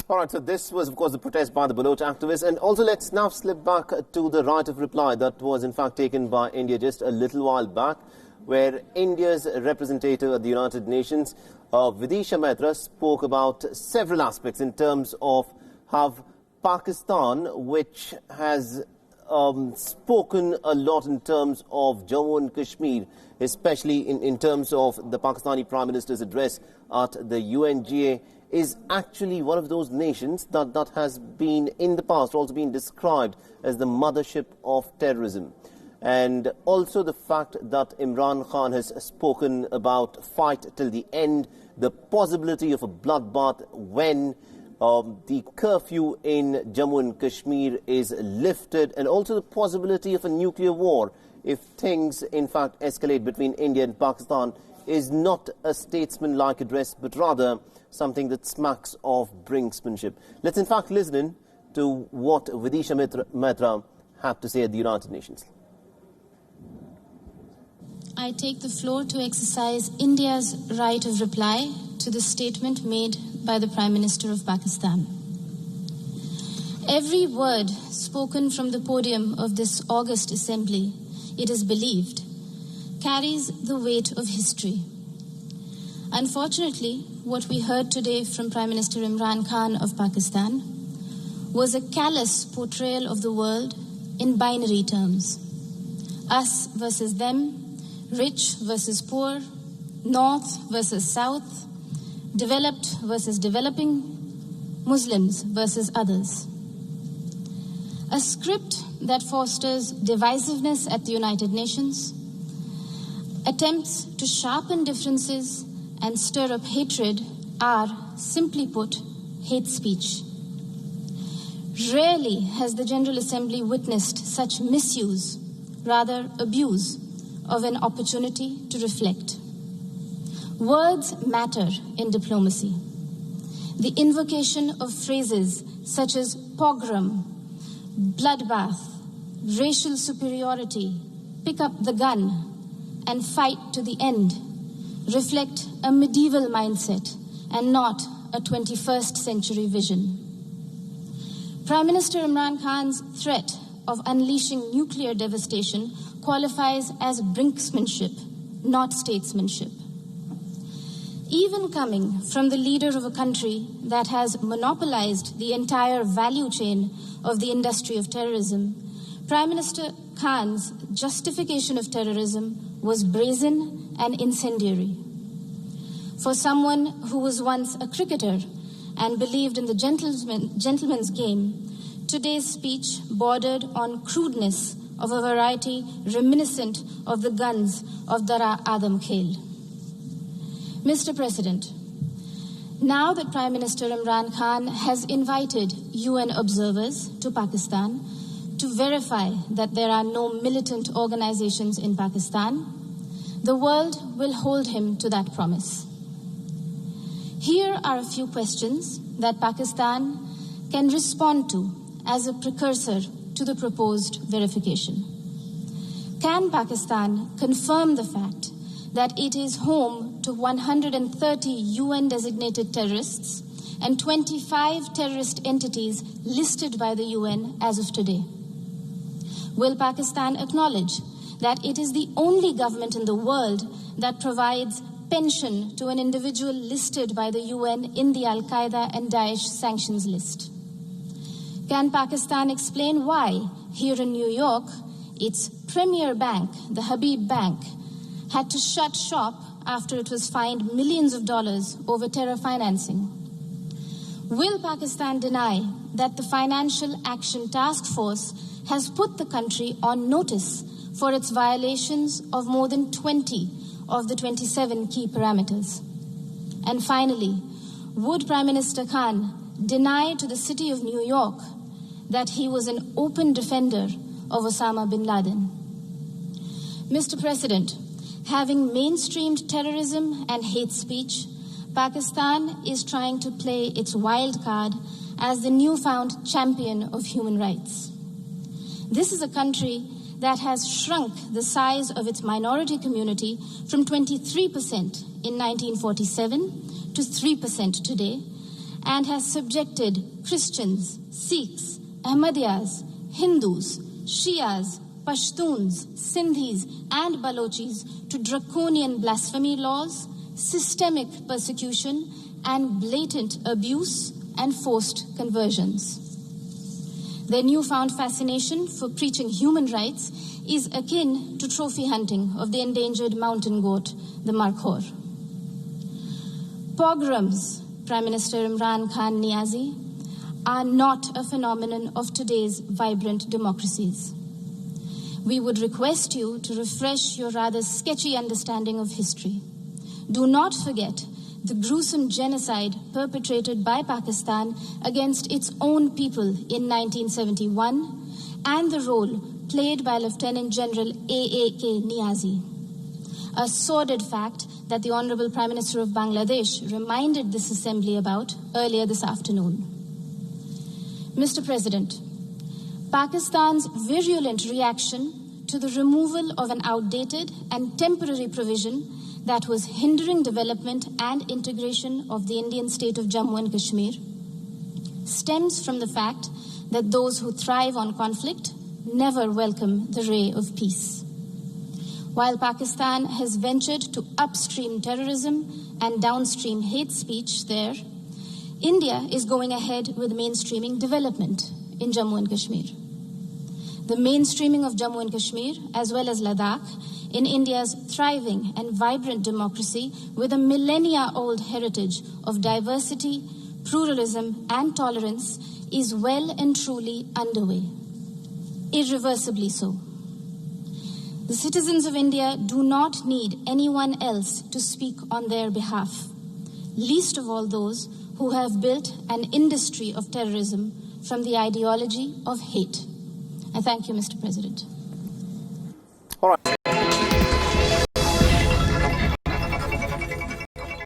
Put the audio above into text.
All right, so this was, of course, the protest by the Baloch activists. And also, let's now slip back to the right of reply that was, in fact, taken by India just a little while back, where India's representative at the United Nations, Vidisha Mehta, spoke about several aspects in terms of how Pakistan, which has spoken a lot in terms of Jammu and Kashmir, especially in terms of the Pakistani Prime Minister's address at the UNGA, is actually one of those nations that has been, in the past, also been described as the mothership of terrorism. And also the fact that Imran Khan has spoken about fight till the end, the possibility of a bloodbath when the curfew in Jammu and Kashmir is lifted, and also the possibility of a nuclear war if things, in fact, escalate between India and Pakistan, is not a statesman-like address, but rather something that smacks of brinksmanship. Let's, in fact, listen in to what Vidisha Mehta had to say at the United Nations. I take the floor to exercise India's right of reply to the statement made by the Prime Minister of Pakistan. Every word spoken from the podium of this August Assembly, it is believed, carries the weight of history. Unfortunately, what we heard today from Prime Minister Imran Khan of Pakistan was a callous portrayal of the world in binary terms. Us versus them, rich versus poor, north versus south, developed versus developing, Muslims versus others. A script that fosters divisiveness at the United Nations, attempts to sharpen differences and stir up hatred are, simply put, hate speech. Rarely has the General Assembly witnessed such misuse, rather abuse, of an opportunity to reflect. Words matter in diplomacy. The invocation of phrases such as pogrom, bloodbath, racial superiority, pick up the gun, and fight to the end reflect a medieval mindset and not a 21st century vision. Prime Minister Imran Khan's threat of unleashing nuclear devastation qualifies as brinksmanship, not statesmanship. Even coming from the leader of a country that has monopolized the entire value chain of the industry of terrorism, Prime Minister Khan's justification of terrorism was brazen and incendiary. For someone who was once a cricketer and believed in the gentleman's game, today's speech bordered on crudeness of a variety reminiscent of the guns of Dara Adam Khel. Mr. President, now that Prime Minister Imran Khan has invited UN observers to Pakistan to verify that there are no militant organizations in Pakistan, the world will hold him to that promise. Here are a few questions that Pakistan can respond to as a precursor to the proposed verification. Can Pakistan confirm the fact that it is home to 130 UN-designated terrorists and 25 terrorist entities listed by the UN as of today? Will Pakistan acknowledge that it is the only government in the world that provides pension to an individual listed by the UN in the Al-Qaeda and Daesh sanctions list? Can Pakistan explain why, here in New York, its premier bank, the Habib Bank, had to shut shop after it was fined millions of dollars over terror financing? Will Pakistan deny that the Financial Action Task Force has put the country on notice for its violations of more than 20 of the 27 key parameters? And finally, would Prime Minister Khan deny to the city of New York that he was an open defender of Osama bin Laden? Mr. President, having mainstreamed terrorism and hate speech, Pakistan is trying to play its wild card as the newfound champion of human rights. This is a country that has shrunk the size of its minority community from 23% in 1947 to 3% today, and has subjected Christians, Sikhs, Ahmadiyas, Hindus, Shias, Pashtuns, Sindhis and Balochis to draconian blasphemy laws, systemic persecution and blatant abuse and forced conversions. Their newfound fascination for preaching human rights is akin to trophy hunting of the endangered mountain goat, the markhor. Pogroms, Prime Minister Imran Khan Niazi, are not a phenomenon of today's vibrant democracies. We would request you to refresh your rather sketchy understanding of history. Do not forget the gruesome genocide perpetrated by Pakistan against its own people in 1971 and the role played by Lieutenant General A.A.K. Niazi. A sordid fact that the Honorable Prime Minister of Bangladesh reminded this Assembly about earlier this afternoon. Mr. President, Pakistan's virulent reaction to the removal of an outdated and temporary provision that was hindering development and integration of the Indian state of Jammu and Kashmir stems from the fact that those who thrive on conflict never welcome the ray of peace. While Pakistan has ventured to upstream terrorism and downstream hate speech there, India is going ahead with mainstreaming development in Jammu and Kashmir. The mainstreaming of Jammu and Kashmir, as well as Ladakh, in India's thriving and vibrant democracy with a millennia-old heritage of diversity, pluralism, and tolerance is well and truly underway. Irreversibly so. The citizens of India do not need anyone else to speak on their behalf, least of all those who have built an industry of terrorism from the ideology of hate. I thank you, Mr. President. All right.